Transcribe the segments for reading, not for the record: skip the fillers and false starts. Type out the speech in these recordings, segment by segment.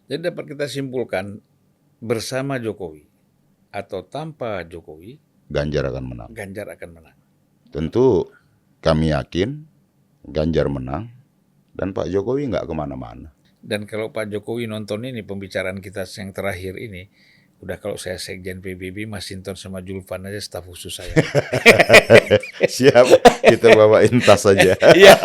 Jadi dapat kita simpulkan bersama Jokowi atau tanpa Jokowi, Ganjar akan menang. Ganjar akan menang. Tentu kami yakin Ganjar menang dan Pak Jokowi nggak kemana-mana. Dan kalau Pak Jokowi nonton ini pembicaraan kita yang terakhir ini, udah kalau saya sekjen PBB, Mas Sinton sama Julfan aja staf khusus saya. Siap, kita bawain tas saja. Iya.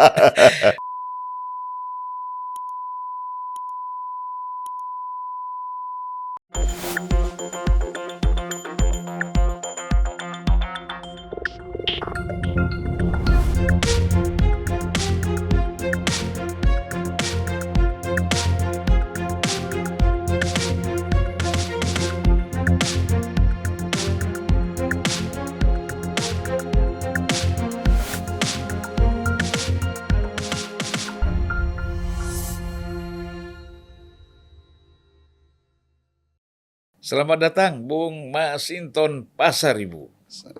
Selamat datang Bung Masinton Pasaribu.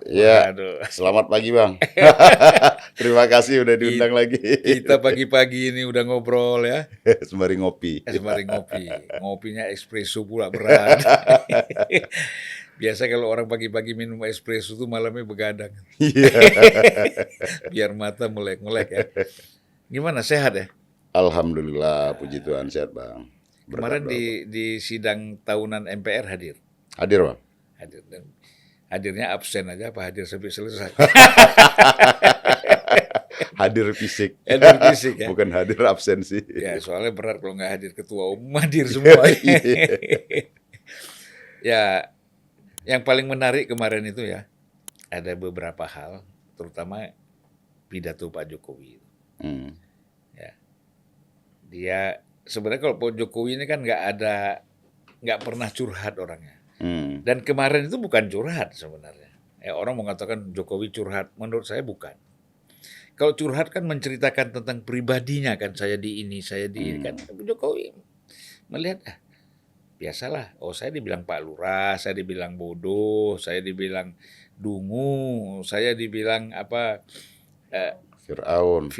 Ya, Waduh. selamat pagi Bang. Terima kasih udah diundang lagi. Kita pagi-pagi ini udah ngobrol ya. Sembari ngopi. Sembari ngopi. Ngopinya espresso pula berat. Biasa kalau orang pagi-pagi minum espresso tuh malamnya begadang. Iya. Biar mata melek-melek ya. Gimana, sehat ya? Alhamdulillah, puji Tuhan sehat Bang. Kemarin Berkat doa, di sidang tahunan MPR hadir. Bang. Hadir Bang. Hadir dan hadirnya absen aja apa hadir sampai selesai. Hadir fisik. Hadir fisik ya. Bukan hadir absensi. Ya, soalnya berat kalau nggak hadir ketua umum, hadir semua. Ya, yang paling menarik kemarin itu ya, ada beberapa hal, terutama pidato Pak Jokowi. Hmm. Ya, dia sebenarnya kalau Pak Jokowi ini kan nggak pernah curhat orangnya. Hmm. Dan kemarin itu bukan curhat sebenarnya. Orang mengatakan Jokowi curhat, menurut saya bukan. Kalau curhat kan menceritakan tentang pribadinya kan, saya di ini kan. Tapi Jokowi melihat biasalah. Oh, saya dibilang Pak Lurah, saya dibilang bodoh, saya dibilang dungu, saya dibilang apa Fir'aun.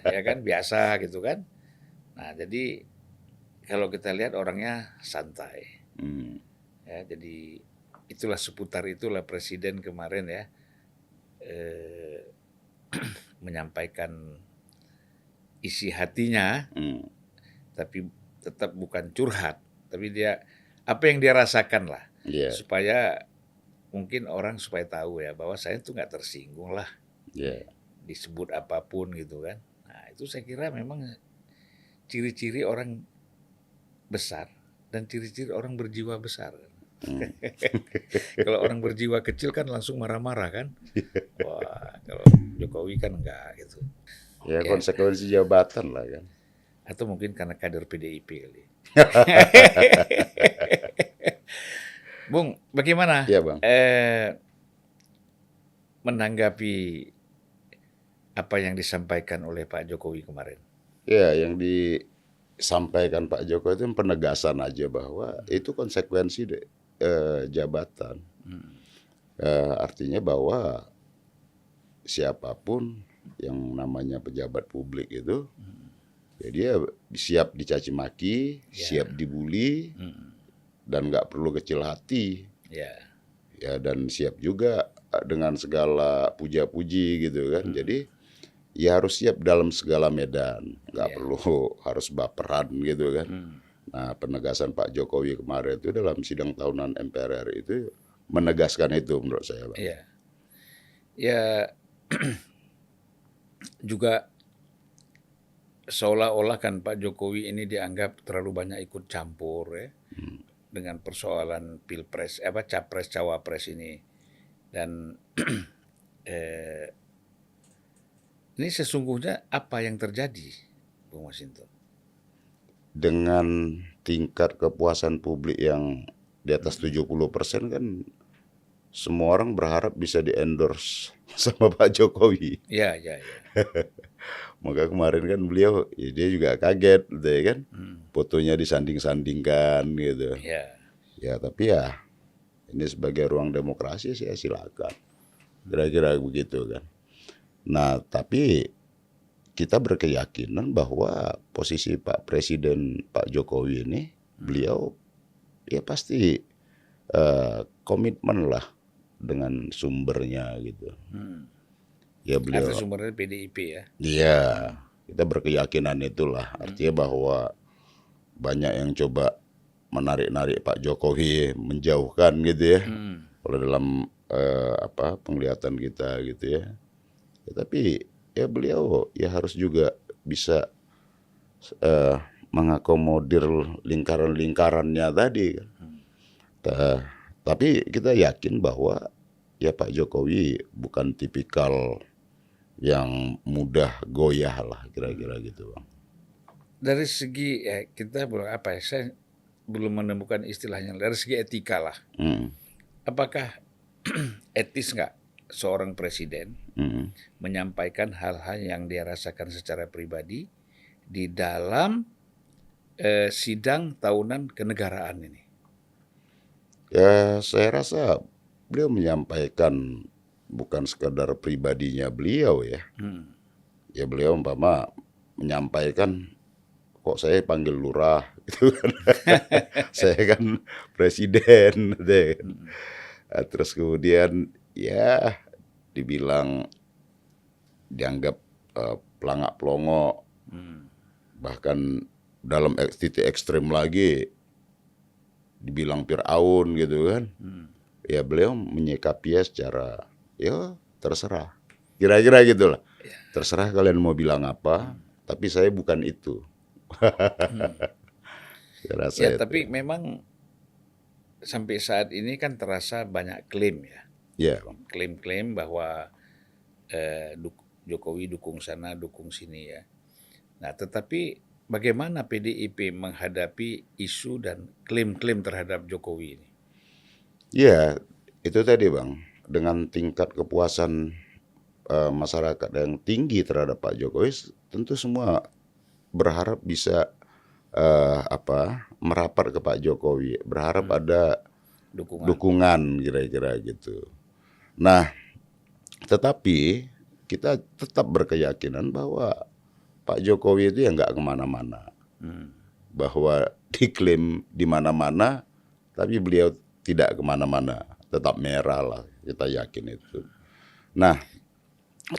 ya kan biasa gitu kan. Nah, jadi kalau kita lihat orangnya santai. Ya, jadi seputar itulah Presiden kemarin ya menyampaikan isi hatinya, tapi tetap bukan curhat, tapi dia apa yang dia rasakan lah, supaya mungkin orang supaya tahu ya bahwa saya itu nggak tersinggung lah, disebut apapun gitu kan. Nah itu saya kira memang ciri-ciri orang besar dan ciri-ciri orang berjiwa besar. Kalau orang berjiwa kecil kan langsung marah-marah kan. Wah, kalau Jokowi kan enggak gitu. Ya, konsekuensi jabatan lah kan. Atau mungkin karena kader PDIP kali. Bung, bagaimana? Iya, Bang. Menanggapi apa yang disampaikan oleh Pak Jokowi kemarin? Ya, yang disampaikan Pak Jokowi itu penegasan aja bahwa itu konsekuensi jabatan. Artinya bahwa siapapun yang namanya pejabat publik itu, ya dia siap dicaci maki, siap dibully, dan nggak perlu kecil hati. Ya, dan siap juga dengan segala puja-puji gitu kan. Jadi ya harus siap dalam segala medan, nggak perlu harus baperan gitu kan. Nah, penegasan Pak Jokowi kemarin itu dalam sidang tahunan MPR itu menegaskan itu menurut saya, Bang. Iya. Ya juga seolah-olah kan Pak Jokowi ini dianggap terlalu banyak ikut campur ya dengan persoalan pilpres, capres cawapres ini, dan ini sesungguhnya apa yang terjadi, Bung Masinton? Dengan tingkat kepuasan publik yang di atas 70% kan semua orang berharap bisa di-endorse sama Pak Jokowi. Ya. Maka kemarin kan beliau, ya dia juga kaget gitu ya kan. Fotonya disanding-sandingkan gitu. Ya, tapi ya ini sebagai ruang demokrasi saya silakan. Kira-kira begitu kan. Nah, tapi kita berkeyakinan bahwa posisi Pak Presiden Pak Jokowi ini, beliau ya pasti komitmen lah dengan sumbernya gitu. Ya beliau. Atau sumbernya PDIP ya? Iya, kita berkeyakinan itulah. Artinya bahwa banyak yang coba menarik-narik Pak Jokowi, menjauhkan gitu ya. Kalau dalam penglihatan kita gitu ya. Tapi ya beliau ya harus juga bisa mengakomodir lingkaran-lingkarannya tadi. Tapi kita yakin bahwa ya Pak Jokowi bukan tipikal yang mudah goyah lah kira-kira gitu, Bang. Dari segi kita saya belum menemukan istilahnya. Dari segi etika lah. Apakah etis nggak seorang presiden menyampaikan hal-hal yang dia rasakan secara pribadi di dalam sidang tahunan kenegaraan ini? Ya, saya rasa beliau menyampaikan bukan sekadar pribadinya beliau ya. Ya beliau umpama menyampaikan, kok saya panggil lurah gitu kan. Saya kan presiden deh. Terus kemudian ya dianggap pelangak pelongo, bahkan dalam titik ekstrim lagi dibilang Fir'aun gitu kan. Ya beliau menyikapinya secara ya terserah, kira-kira gitulah. Terserah kalian mau bilang apa, tapi saya bukan itu. Saya rasa ya itu. tapi memang sampai saat ini kan terasa banyak klaim ya. Ya, Klaim-klaim bahwa Jokowi dukung sana, dukung sini ya. Nah, tetapi bagaimana PDIP menghadapi isu dan klaim-klaim terhadap Jokowi ini? ya itu tadi Bang, dengan tingkat kepuasan masyarakat yang tinggi terhadap Pak Jokowi, tentu semua berharap bisa merapat ke Pak Jokowi, berharap ada dukungan kira-kira gitu. Nah, tetapi kita tetap berkeyakinan bahwa Pak Jokowi itu ya nggak kemana-mana, bahwa diklaim di mana-mana, tapi beliau tidak kemana-mana, tetap merah lah, kita yakin itu. Nah,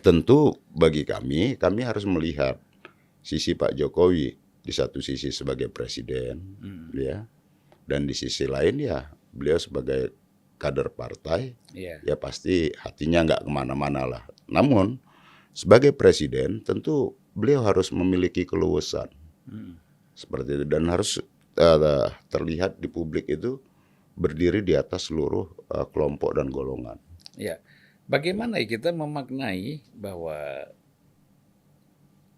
tentu bagi kami harus melihat sisi Pak Jokowi, di satu sisi sebagai presiden, ya, dan di sisi lain ya beliau sebagai kader partai, ya pasti hatinya nggak kemana-mana lah. Namun sebagai presiden tentu beliau harus memiliki keluasan seperti itu, dan harus terlihat di publik itu berdiri di atas seluruh kelompok dan golongan. Ya, bagaimana kita memaknai bahwa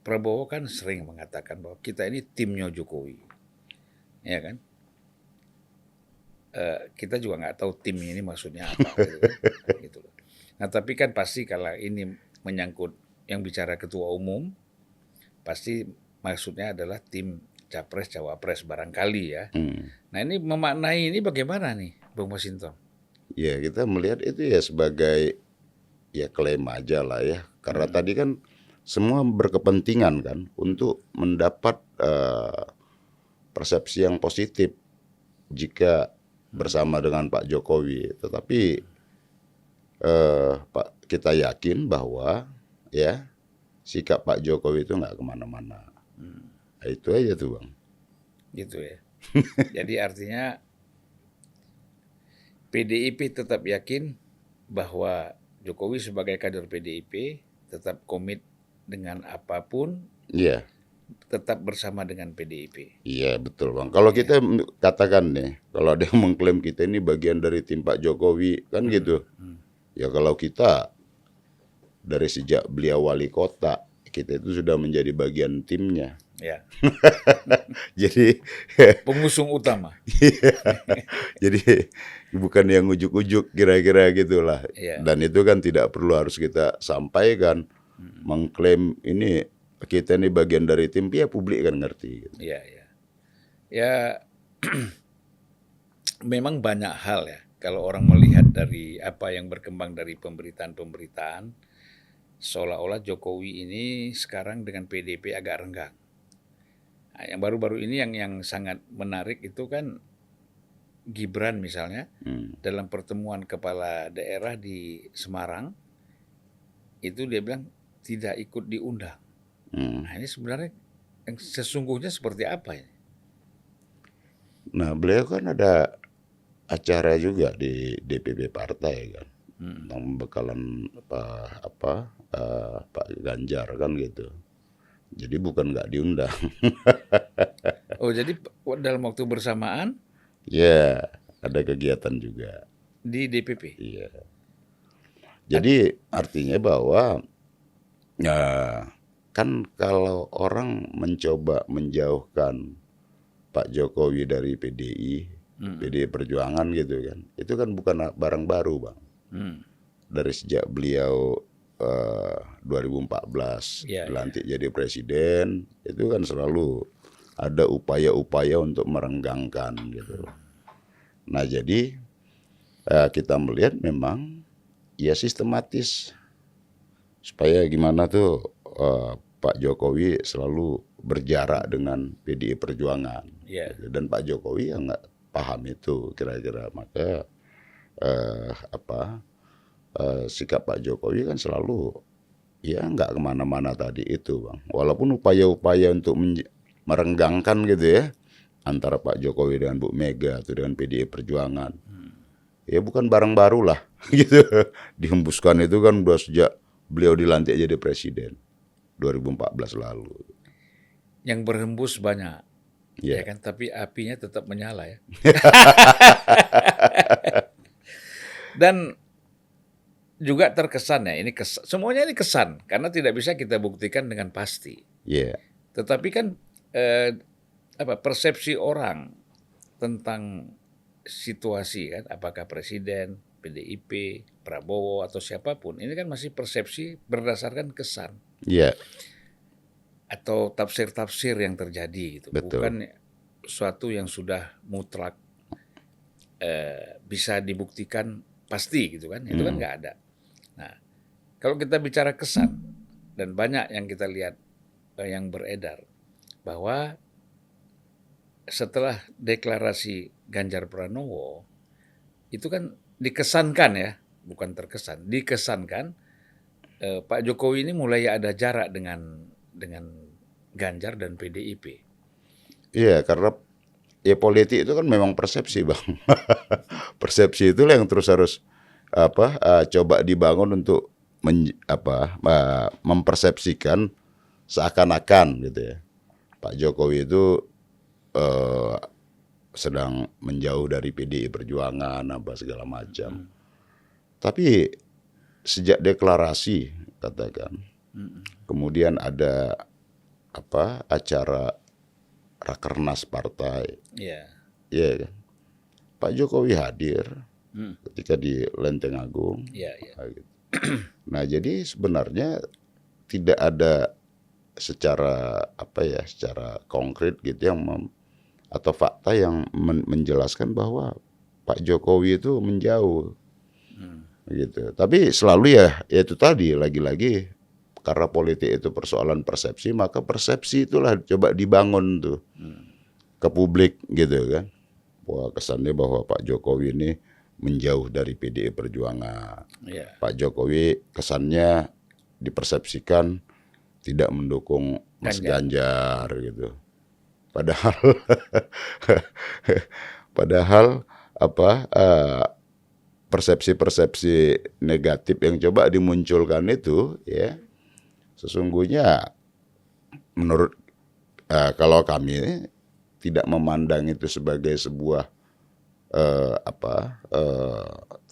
Prabowo kan sering mengatakan bahwa kita ini timnya Jokowi, ya kan? Kita juga nggak tahu tim ini maksudnya apa, gitu. Nah, tapi kan pasti kalau ini menyangkut yang bicara ketua umum, pasti maksudnya adalah tim capres cawapres barangkali ya. Nah, ini memaknai ini bagaimana nih, Bung Masinton? Ya, kita melihat itu ya sebagai ya klaim aja lah ya, karena tadi kan semua berkepentingan kan untuk mendapat persepsi yang positif jika bersama dengan Pak Jokowi. Tetapi kita yakin bahwa ya sikap Pak Jokowi itu nggak kemana-mana. Nah, itu aja tuh Bang. Gitu ya. Jadi artinya PDIP tetap yakin bahwa Jokowi sebagai kader PDIP tetap komit dengan apapun, tetap bersama dengan PDIP. Iya betul Bang. Kalau kita katakan nih, kalau ada yang mengklaim kita ini bagian dari tim Pak Jokowi kan gitu. Ya kalau kita dari sejak beliau wali kota, kita itu sudah menjadi bagian timnya. Ya. Jadi pengusung utama. Jadi bukan yang ujuk-ujuk kira-kira gitulah. Dan itu kan tidak perlu harus kita sampaikan, mengklaim ini kita ini bagian dari tim, ya publik kan ngerti. Gitu. Ya memang banyak hal ya. Kalau orang melihat dari apa yang berkembang dari pemberitaan-pemberitaan, seolah-olah Jokowi ini sekarang dengan PDIP agak renggang. Nah, yang baru-baru ini yang sangat menarik itu kan Gibran misalnya dalam pertemuan kepala daerah di Semarang itu dia bilang tidak ikut diundang. Nah ini sebenarnya yang sesungguhnya seperti apa ini? Nah beliau kan ada acara juga di DPP partai kan, tentang pembekalan Pak Ganjar kan gitu. Jadi bukan nggak diundang. Oh jadi dalam waktu bersamaan? Ya ada kegiatan juga di DPP. Iya. Jadi artinya bahwa kan kalau orang mencoba menjauhkan Pak Jokowi dari PDI Perjuangan gitu kan, itu kan bukan barang baru Bang. Dari sejak beliau 2014 dilantik jadi presiden, itu kan selalu ada upaya-upaya untuk merenggangkan gitu. Nah jadi kita melihat memang ya sistematis supaya gimana tuh Pak Jokowi selalu berjarak dengan PDI Perjuangan. Dan Pak Jokowi yang nggak paham itu kira-kira, maka sikap Pak Jokowi kan selalu ya nggak kemana-mana tadi itu Bang. Walaupun upaya-upaya untuk merenggangkan gitu ya antara Pak Jokowi dengan Bu Mega atau dengan PDI Perjuangan, ya bukan barang baru lah gitu. Dihembuskan itu kan udah sejak beliau dilantik jadi presiden 2014 lalu. Yang berhembus banyak, ya kan? Tapi apinya tetap menyala ya. Dan juga terkesan ya, ini semuanya ini kesan karena tidak bisa kita buktikan dengan pasti. Tetapi kan persepsi orang tentang situasi kan, apakah presiden, PDIP, Prabowo atau siapapun, ini kan masih persepsi berdasarkan kesan. Atau tafsir-tafsir yang terjadi gitu. Bukan suatu yang sudah mutlak bisa dibuktikan pasti gitu kan. Itu kan nggak ada. Nah, kalau kita bicara kesan dan banyak yang kita lihat yang beredar bahwa setelah deklarasi Ganjar Pranowo itu kan dikesankan ya, bukan terkesan, dikesankan Pak Jokowi ini mulai ada jarak dengan Ganjar dan PDIP. Iya, karena ya politik itu kan memang persepsi Bang. Persepsi itulah yang terus harus coba dibangun untuk mempersepsikan seakan-akan gitu ya Pak Jokowi itu sedang menjauh dari PDI Perjuangan apa segala macam. Tapi sejak deklarasi katakan, kemudian ada acara rakernas partai, kan? Pak Jokowi hadir ketika di Lenteng Agung. Nah jadi sebenarnya tidak ada secara secara konkret gitu atau fakta yang menjelaskan bahwa Pak Jokowi itu menjauh gitu. Tapi selalu ya itu tadi lagi-lagi karena politik itu persoalan persepsi, maka persepsi itulah coba dibangun tuh ke publik gitu kan. Wah, kesannya bahwa Pak Jokowi ini menjauh dari PDI Perjuangan. Pak Jokowi kesannya dipersepsikan tidak mendukung Mas Ganjar gitu. Padahal persepsi-persepsi negatif yang coba dimunculkan itu ya sesungguhnya menurut kalau kami tidak memandang itu sebagai sebuah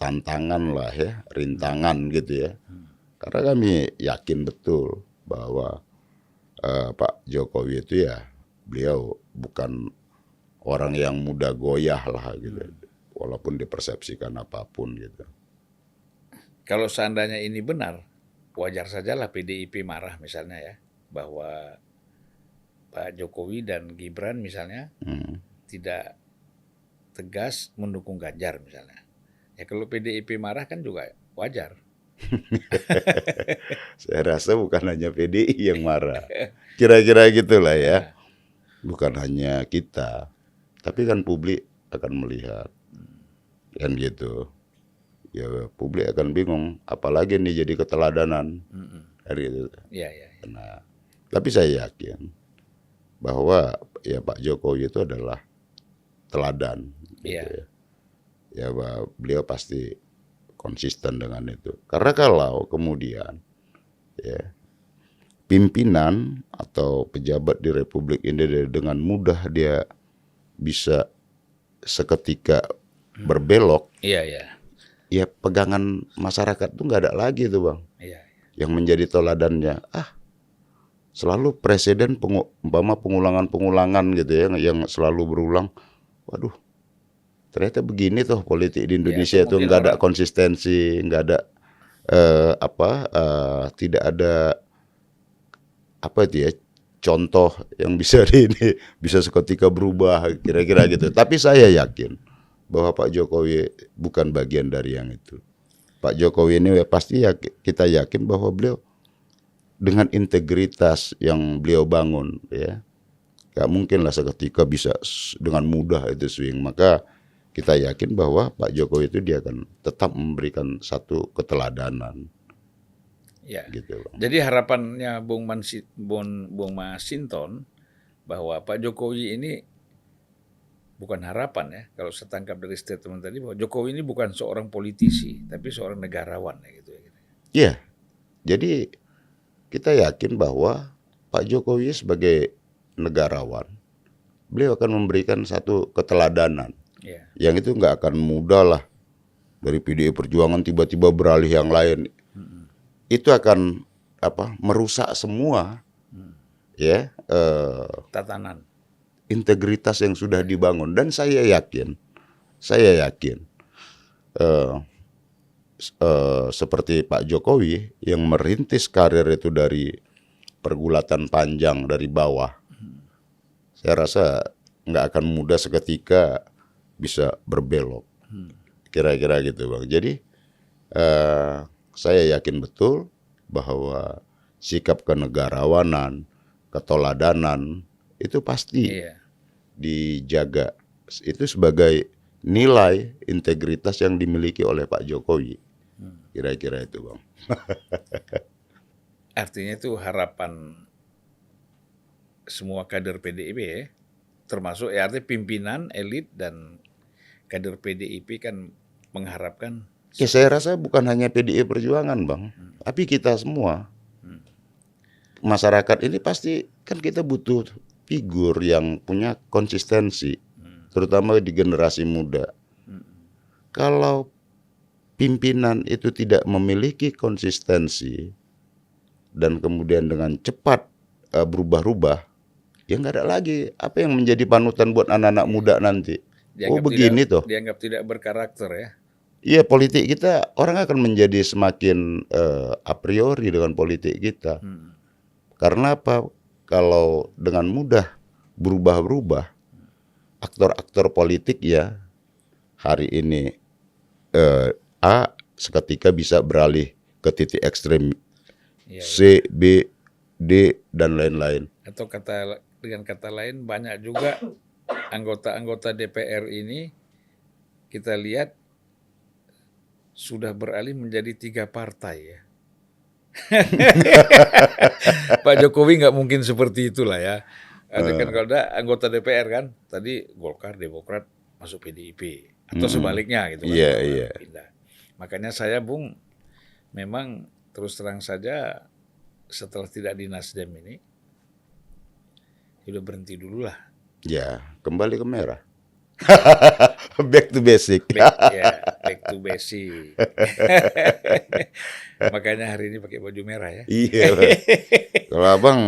tantangan lah ya, rintangan gitu ya. Karena kami yakin betul bahwa Pak Jokowi itu ya beliau bukan orang yang mudah goyah lah gitu. Walaupun dipersepsikan apapun gitu. Kalau seandainya ini benar, wajar sajalah PDIP marah misalnya ya, bahwa Pak Jokowi dan Gibran misalnya tidak tegas mendukung Ganjar misalnya. Ya kalau PDIP marah kan juga wajar. Saya rasa bukan hanya PDI yang marah. Kira-kira gitulah ya. Bukan hanya kita, tapi kan publik akan melihat. Kan gitu. Ya publik akan bingung, apalagi nih jadi keteladanan. Hari itu. Nah, tapi saya yakin bahwa ya Pak Jokowi itu adalah teladan. Gitu ya. Ya beliau pasti konsisten dengan itu. Karena kalau kemudian ya pimpinan atau pejabat di Republik ini dengan mudah dia bisa seketika berbelok, ya pegangan masyarakat tuh nggak ada lagi tuh Bang. Yang menjadi teladannya, selalu presiden pengulangan gitu ya, yang selalu berulang, waduh, ternyata begini tuh politik di Indonesia itu nggak ada konsistensi, nggak ada tidak ada apa itu ya contoh yang bisa ini bisa seketika berubah kira-kira gitu. Tapi saya yakin bahwa Pak Jokowi bukan bagian dari yang itu. Pak Jokowi ini ya pasti kita yakin bahwa beliau dengan integritas yang beliau bangun ya, gak mungkin lah seketika bisa dengan mudah itu swing. Maka kita yakin bahwa Pak Jokowi itu dia akan tetap memberikan satu keteladanan. Ya. Gitu, Bang. Jadi harapannya Bung Masinton bahwa Pak Jokowi ini bukan harapan ya, kalau saya tangkap dari statement tadi bahwa Jokowi ini bukan seorang politisi, tapi seorang negarawan ya gitu. Iya. Jadi kita yakin bahwa Pak Jokowi sebagai negarawan, beliau akan memberikan satu keteladanan. Yang itu nggak akan mudah lah dari PDI Perjuangan tiba-tiba beralih yang lain. Itu akan merusak semua ya tatanan integritas yang sudah dibangun. Dan saya yakin seperti Pak Jokowi yang merintis karir itu dari pergulatan panjang dari bawah, saya rasa nggak akan mudah seketika bisa berbelok. Kira-kira gitu Bang. Jadi saya yakin betul bahwa sikap kenegarawanan, keteladanan itu pasti dijaga. Itu sebagai nilai integritas yang dimiliki oleh Pak Jokowi. Kira-kira itu Bang. Artinya itu harapan semua kader PDIP ya, termasuk ya artinya pimpinan, elit dan kader PDIP kan mengharapkan. Ya saya rasa bukan hanya PDI Perjuangan Bang, tapi kita semua. Masyarakat ini pasti kan kita butuh figur yang punya konsistensi, terutama di generasi muda. Kalau pimpinan itu tidak memiliki konsistensi dan kemudian dengan cepat berubah-ubah, ya nggak ada lagi apa yang menjadi panutan buat anak-anak muda nanti. Dianggap begini toh. Dianggap tidak berkarakter ya. Iya, politik kita, orang akan menjadi semakin a priori dengan politik kita. Karena apa? Kalau dengan mudah berubah-berubah, aktor-aktor politik ya hari ini A seketika bisa beralih ke titik ekstrem C, B, D dan lain-lain. Atau dengan kata lain banyak juga anggota-anggota DPR ini kita lihat sudah beralih menjadi 3 partai ya. Pak Jokowi nggak mungkin seperti itulah ya. Ada kan kalau ada anggota DPR kan, tadi Golkar, Demokrat masuk PDIP atau sebaliknya gitu kan. Pindah. Makanya saya Bung memang terus terang saja setelah tidak di Nasdem ini sudah berhenti dulu lah. Ya, kembali ke merah. Back to basic. Back to basic. Makanya hari ini pakai baju merah ya. Iya. Kalau Abang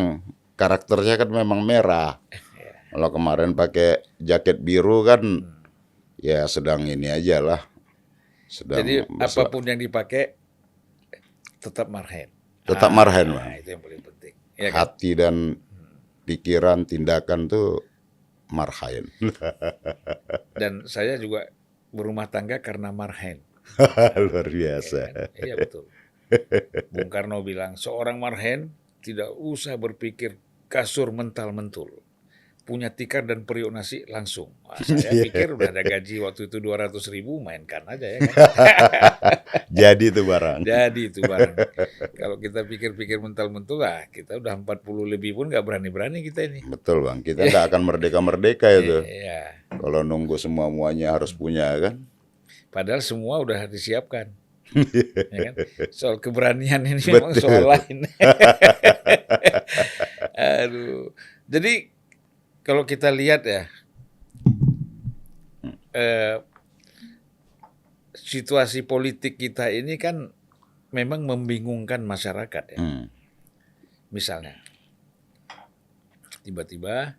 karakternya kan memang merah. Kalau kemarin pakai jaket biru kan ya sedang ini aja lah. Jadi apapun yang dipakai tetap marhen. Tetap marhen, Bang. Itu yang paling penting. Ya, kan? Hati dan pikiran, tindakan tuh marhen. Dan saya juga berumah tangga karena marhen. Luar biasa. Ya, kan? Iya betul. Bung Karno bilang, seorang marhen tidak usah berpikir kasur mental-mentul. Punya tikar dan periuk nasi langsung. Wah, saya pikir udah ada gaji waktu itu 200.000, mainkan aja ya kan. Jadi itu barang. Jadi itu barang. Kalau kita pikir-pikir mental-mentul lah, kita udah 40 lebih pun nggak berani-berani kita ini. Betul Bang, kita nggak akan merdeka-merdeka itu. Iya. Kalau nunggu semua-muanya harus punya kan. Padahal semua udah disiapkan. Ya kan? Soal keberanian ini memang soal lain. Aduh. Jadi kalau kita lihat ya, situasi politik kita ini kan memang membingungkan masyarakat ya. Misalnya, tiba-tiba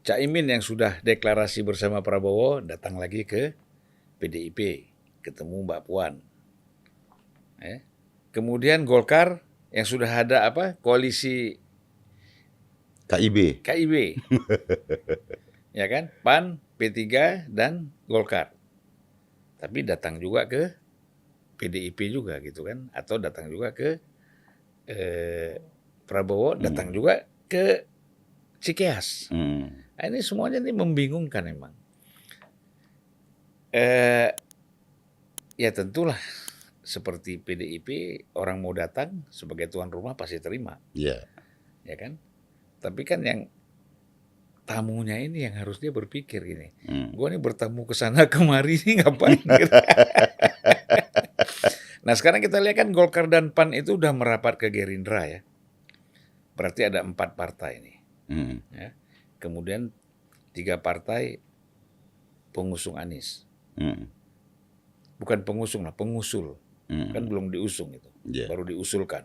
Caimin yang sudah deklarasi bersama Prabowo datang lagi ke PDIP, ketemu Mbak Puan. Kemudian Golkar yang sudah ada koalisi KIB. Ya kan? PAN, P3 dan Golkar. Tapi datang juga ke PDIP juga gitu kan, atau datang juga ke Prabowo, datang juga ke Cikeas. Nah, ini semuanya ini membingungkan emang. Ya tentulah seperti PDIP, orang mau datang sebagai tuan rumah pasti terima. Iya. Ya kan? Tapi kan yang tamunya ini yang harus dia berpikir gini. Gue nih bertamu ke sana kemari ini ngapain? Nah sekarang kita lihat kan Golkar dan PAN itu udah merapat ke Gerindra ya. Berarti ada 4 partai ini. Ya. Kemudian 3 partai pengusung Anies. Bukan pengusung lah, pengusul. Kan belum diusung itu. Baru diusulkan.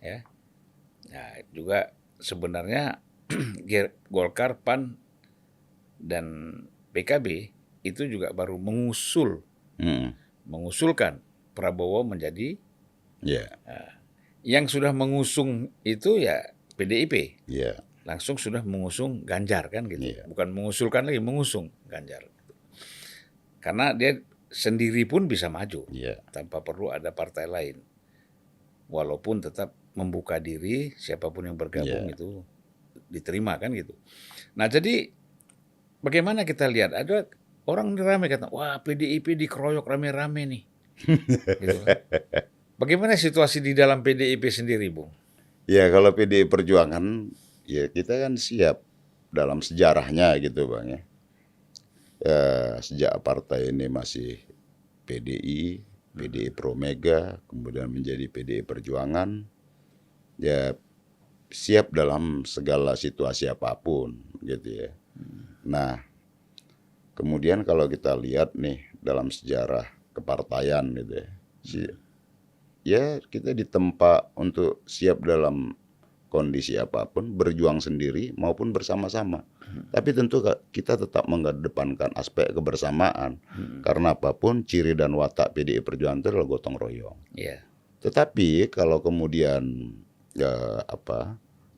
Ya. Nah juga sebenarnya Golkar, PAN, dan PKB itu juga baru mengusulkan Prabowo menjadi yang sudah mengusung itu ya PDIP. Langsung sudah mengusung Ganjar kan gitu. Bukan mengusulkan lagi, mengusung Ganjar. Karena dia sendiri pun bisa maju tanpa perlu ada partai lain. Walaupun tetap membuka diri, siapapun yang bergabung itu diterima kan gitu. Nah jadi bagaimana kita lihat, ada orang ramai kata, wah PDIP dikeroyok rame-rame nih. Gitu kan. Bagaimana situasi di dalam PDIP sendiri, Bung? Ya kalau PDI Perjuangan, ya kita kan siap dalam sejarahnya gitu Bang ya. Sejak partai ini masih PDI Pro Mega, kemudian menjadi PDI Perjuangan, ya siap dalam segala situasi apapun gitu ya. Nah, kemudian kalau kita lihat nih dalam sejarah kepartaian gitu ya. Ya kita ditempa untuk siap dalam kondisi apapun, berjuang sendiri maupun bersama-sama. Tapi tentu kita tetap mengedepankan aspek kebersamaan. Karena apapun ciri dan watak PDI Perjuangan itu adalah gotong royong. Tetapi kalau kemudian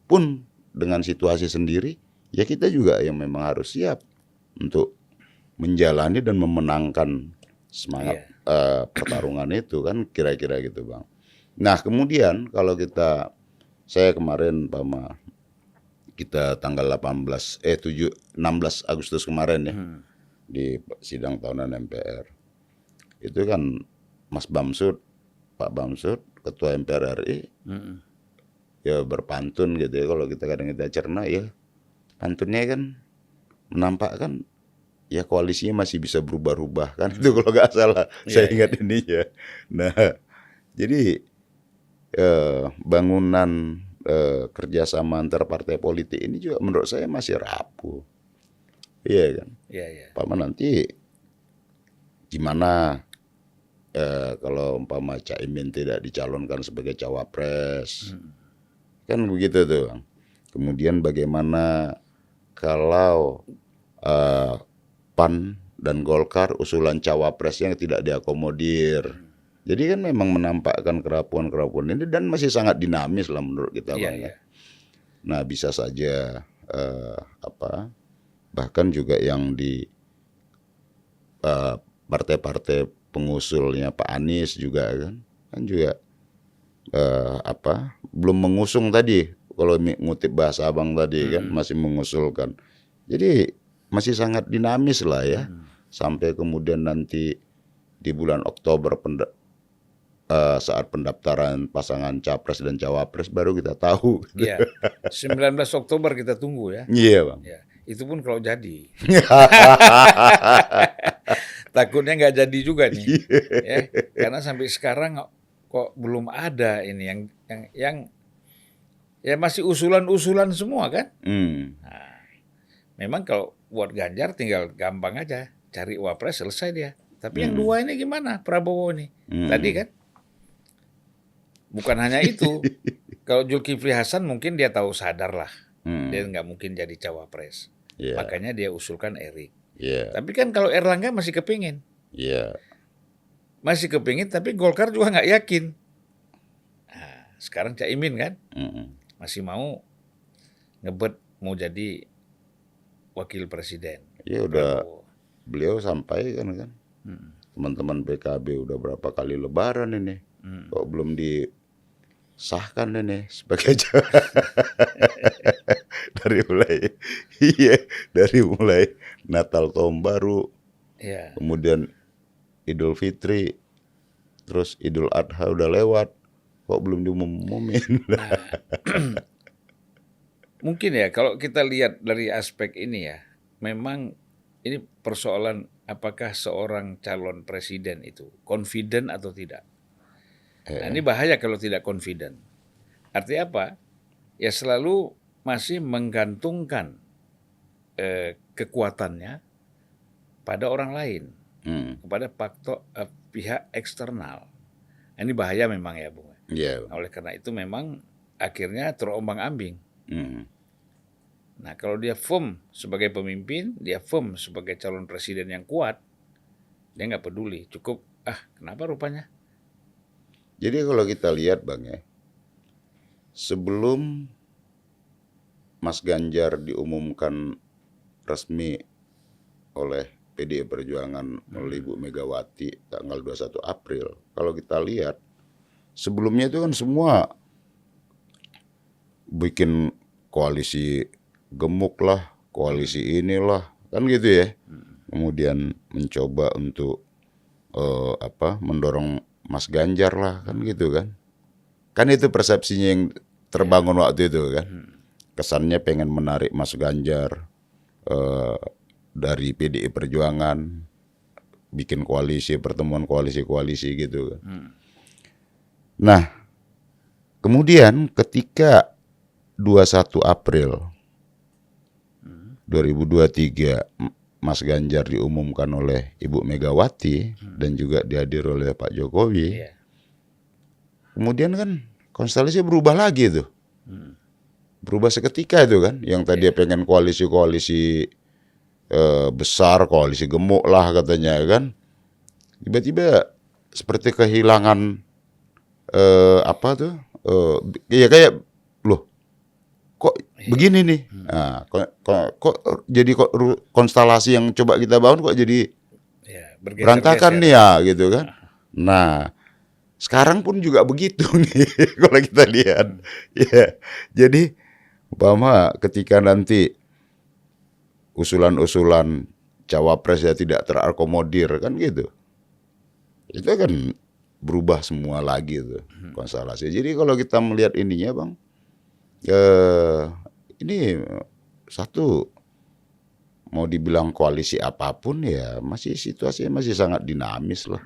pun dengan situasi sendiri, ya kita juga yang memang harus siap untuk menjalani dan memenangkan semangat pertarungan itu kan kira-kira gitu Bang. Nah kemudian kalau saya kemarin kita tanggal 16 Agustus kemarin ya di sidang tahunan MPR itu kan Pak Bamsud Ketua MPR RI ya berpantun gitu ya, kalau kadang kita cerna ya pantunnya kan menampakkan ya koalisinya masih bisa berubah-ubah kan itu kalau nggak salah saya ingat ini ya. Nah jadi bangunan kerjasama antar partai politik ini juga menurut saya masih rapuh, iya kan? Umpama nanti gimana kalau umpama Caimin tidak dicalonkan sebagai cawapres. Kan begitu tuh Bang. Kemudian bagaimana kalau PAN dan Golkar usulan cawapresnya tidak diakomodir. Jadi kan memang menampakkan kerapuan-kerapuan ini dan masih sangat dinamis lah menurut kita Bang. Nah bisa saja bahkan juga yang di partai-partai pengusulnya Pak Anies juga kan juga belum mengusung tadi, kalau ngutip bahasa Abang tadi kan masih mengusulkan. Jadi masih sangat dinamis lah ya. Sampai kemudian nanti di bulan Oktober saat pendaftaran pasangan capres dan cawapres baru kita tahu. Iya. 19 Oktober kita tunggu ya. Iya, Bang. Ya, itu pun kalau jadi. Takutnya nggak jadi juga nih. Ya, karena sampai sekarang kok belum ada ini yang ya masih usulan-usulan semua kan. Nah, memang kalau buat Ganjar tinggal gampang aja, cari wapres selesai dia. Tapi yang dua ini gimana? Prabowo ini. Tadi kan bukan hanya itu. Kalau Zulkifli Hasan mungkin dia tahu sadar lah. Dia nggak mungkin jadi cawapres. Makanya dia usulkan Erik. Tapi kan kalau Erlangga masih kepingin. Masih kepingin, tapi Golkar juga nggak yakin. Nah, sekarang Caimin kan masih mau ngebet mau jadi wakil presiden. Iya udah beliau sampaikan kan. Teman-teman PKB udah berapa kali lebaran ini. Kok belum disahkan ini sebagai dari mulai Natal Tahun Baru. Kemudian Idul Fitri, terus Idul Adha udah lewat. Kok belum diumumin? Nah, mungkin ya kalau kita lihat dari aspek ini ya, memang ini persoalan apakah seorang calon presiden itu confident atau tidak. Nah, ini bahaya kalau tidak confident. Artinya apa? Ya selalu masih menggantungkan kekuatannya pada orang lain, kepada faktor pihak eksternal. Nah, ini bahaya memang ya, Bung. Nah, oleh karena itu memang akhirnya terombang-ambing. Nah, kalau dia firm sebagai pemimpin, dia firm sebagai calon presiden yang kuat, dia nggak peduli. Cukup, kenapa rupanya? Jadi kalau kita lihat, Bang ya, sebelum Mas Ganjar diumumkan resmi oleh PDI Perjuangan melalui Ibu Megawati tanggal 21 April, kalau kita lihat, sebelumnya itu kan semua bikin koalisi gemuk lah, koalisi inilah, kan gitu ya. Kemudian mencoba untuk mendorong Mas Ganjar lah, kan gitu kan. Kan itu persepsinya yang terbangun waktu itu kan. Kesannya pengen menarik Mas Ganjar dari PDI Perjuangan, bikin koalisi, pertemuan koalisi-koalisi gitu kan. Nah, kemudian ketika 21 April 2023 Mas Ganjar diumumkan oleh Ibu Megawati dan juga dihadiri oleh Pak Jokowi, kemudian kan konstelasi berubah lagi tuh. Berubah seketika itu kan, yang tadi pengen koalisi-koalisi besar, koalisi gemuk lah katanya kan, tiba-tiba seperti kehilangan ya kayak loh kok begini nih. Nah, kok jadi konstelasi yang coba kita bangun kok jadi berantakan nih ya gitu kan. Nah, sekarang pun juga begitu nih kalau kita lihat. Ya, jadi umpama ketika nanti usulan-usulan cawapres ya tidak terakomodir kan gitu, itu kan berubah semua lagi tuh konstelasi. Jadi kalau kita melihat ininya, Bang, ini satu, mau dibilang koalisi apapun ya masih situasinya masih sangat dinamis lah.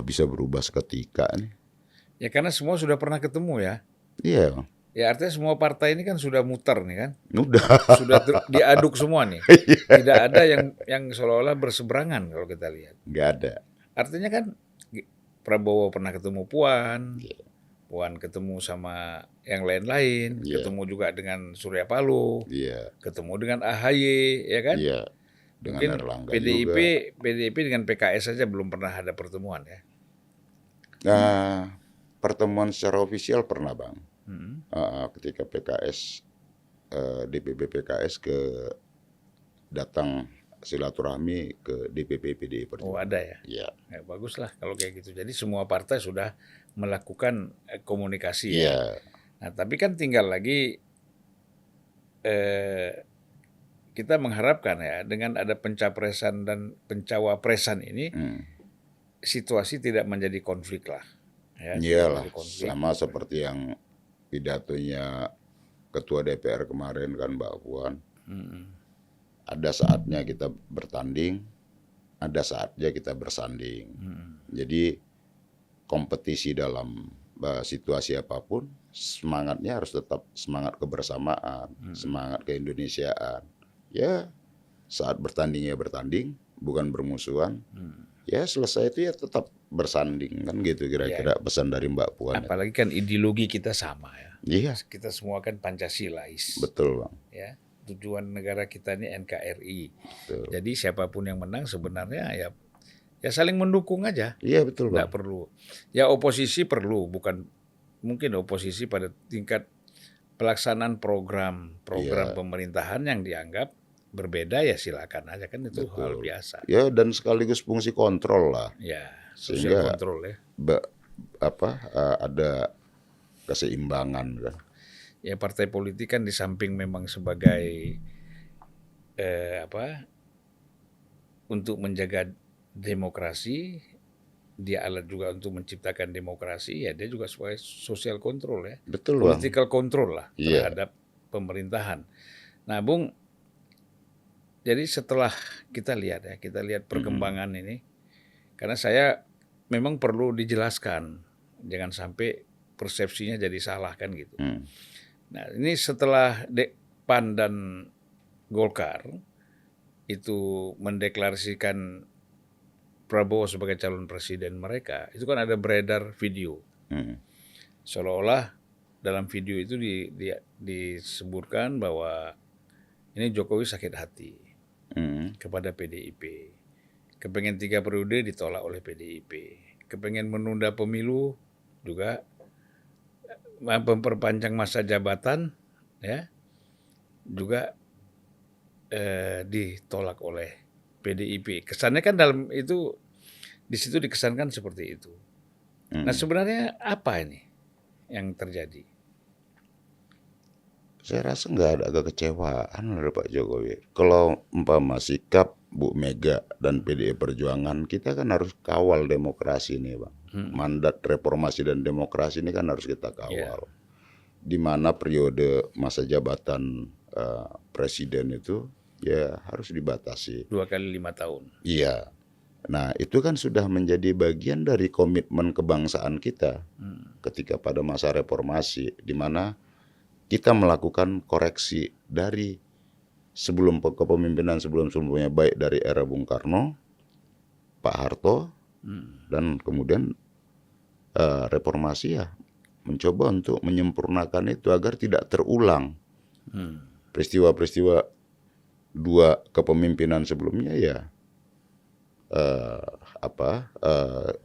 Bisa berubah seketika nih. Ya karena semua sudah pernah ketemu ya. Iya, Bang. Ya artinya semua partai ini kan sudah muter nih kan. Sudah diaduk semua nih. Tidak ada yang seolah-olah berseberangan kalau kita lihat. Nggak ada. Artinya kan Prabowo pernah ketemu Puan. Puan ketemu sama yang lain-lain, ketemu juga dengan Surya Paloh, ketemu dengan AHY, ya kan? Dengan mungkin Erlangga PDIP dengan PKS saja belum pernah ada pertemuan ya. Nah, pertemuan secara ofisial pernah, Bang. Ketika PKS, DPP PKS datang silaturahmi ke DPP PDI Perjuangan. Oh ada ya? Ya. Ya baguslah kalau kayak gitu. Jadi semua partai sudah melakukan komunikasi ya. Iya. Nah tapi kan tinggal lagi kita mengharapkan ya dengan ada pencapresan dan pencawapresan ini situasi tidak menjadi konflik lah. Ya, iyalah, sama seperti yang pidatonya Ketua DPR kemarin kan Mbak Puan. Ada saatnya kita bertanding, ada saatnya kita bersanding. Jadi kompetisi dalam situasi apapun, semangatnya harus tetap semangat kebersamaan, semangat keindonesiaan. Ya, saat bertanding ya bertanding, bukan bermusuhan. Ya selesai itu ya tetap bersanding kan gitu kira-kira pesan dari Mbak Puan. Apalagi kan ideologi kita sama ya. Iya. Kita semua kan Pancasilais. Betul Bang. Ya, tujuan negara kita ini NKRI. Betul. Jadi siapapun yang menang sebenarnya ya saling mendukung aja. Iya betul Bang. Nggak perlu. Ya oposisi perlu, bukan mungkin oposisi pada tingkat pelaksanaan program pemerintahan yang dianggap berbeda ya silakan aja kan itu hal biasa. Ya dan sekaligus fungsi kontrol lah. Ya, sosial kontrol ya. Ada keseimbangan kan. Ya partai politik kan di samping memang sebagai untuk menjaga demokrasi, dia alat juga untuk menciptakan demokrasi, ya dia juga sebagai social control ya. Betul political control lah terhadap pemerintahan. Nah, Bung, jadi setelah kita lihat perkembangan ini, karena saya memang perlu dijelaskan, jangan sampai persepsinya jadi salah kan gitu. Nah ini setelah PAN dan Golkar itu mendeklarasikan Prabowo sebagai calon presiden mereka, itu kan ada beredar video, seolah-olah dalam video itu disebutkan bahwa ini Jokowi sakit hati kepada PDIP. Kepengen 3 periode ditolak oleh PDIP. Kepengen menunda pemilu juga, memperpanjang masa jabatan ya juga ditolak oleh PDIP. Kesannya kan dalam itu di situ dikesankan seperti itu. Nah sebenarnya apa ini yang terjadi? Saya rasa nggak ada kekecewaan dari Pak Jokowi. Kalau umpama sikap Bu Mega dan PDI Perjuangan, kita kan harus kawal demokrasi ini, Bang. Mandat reformasi dan demokrasi ini kan harus kita kawal. Di mana periode masa jabatan presiden itu ya harus dibatasi. 2 kali 5 tahun. Iya. Nah itu kan sudah menjadi bagian dari komitmen kebangsaan kita ketika pada masa reformasi, di mana kita melakukan koreksi dari sebelum kepemimpinan sebelum-sebelumnya, baik dari era Bung Karno, Pak Harto, dan kemudian reformasi ya mencoba untuk menyempurnakan itu agar tidak terulang peristiwa-peristiwa 2 kepemimpinan sebelumnya ya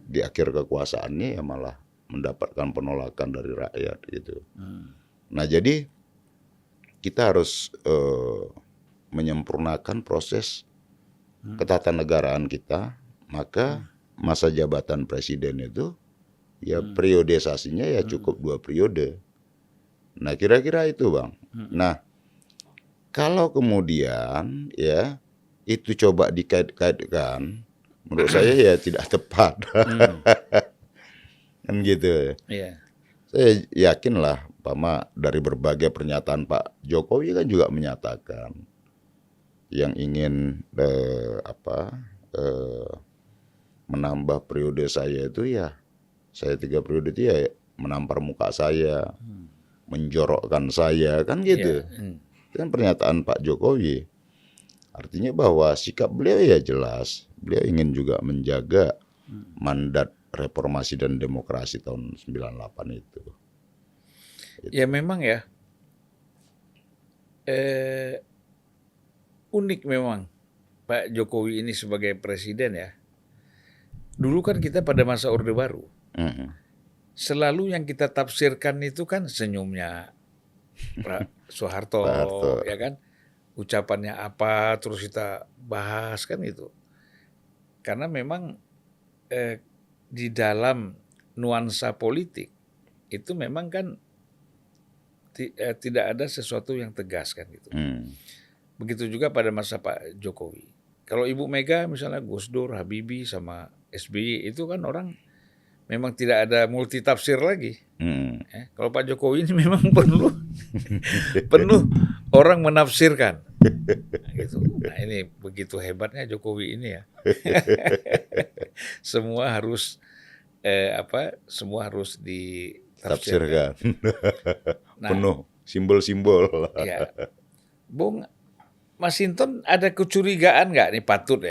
di akhir kekuasaannya ya malah mendapatkan penolakan dari rakyat gitu. Nah jadi kita harus menyempurnakan proses ketatanegaraan kita, maka masa jabatan presiden itu ya periodisasinya ya cukup 2 periode. Nah kira-kira itu Bang. Nah kalau kemudian ya itu coba dikait-kaitkan, menurut saya ya tidak tepat. Kan gitu. Iya. Saya yakin lah, Pama, dari berbagai pernyataan Pak Jokowi kan juga menyatakan yang ingin menambah periode saya itu ya, saya 3 periode itu ya menampar muka saya, menjorokkan saya, kan gitu. Itu kan pernyataan Pak Jokowi. Artinya bahwa sikap beliau ya jelas, beliau ingin juga menjaga mandat reformasi dan demokrasi tahun 98 itu. Ya memang ya, unik memang Pak Jokowi ini sebagai presiden ya. Dulu kan kita pada masa Orde Baru, selalu yang kita tafsirkan itu kan senyumnya Pak Soeharto, ya kan, ucapannya apa, terus kita bahas kan itu. Karena memang di dalam nuansa politik itu memang kan tidak ada sesuatu yang tegas kan gitu. Begitu juga pada masa Pak Jokowi. Kalau Ibu Mega misalnya Gus Dur, Habibie sama SBY itu kan orang memang tidak ada multi tafsir lagi. Kalau Pak Jokowi ini memang penuh orang menafsirkan. Gitu. Nah ini begitu hebatnya Jokowi ini ya. Semua harus semua harus ditafsirkan. Nah, penuh simbol-simbol. Ya. Bung Masinton ada kecurigaan nggak nih, patut.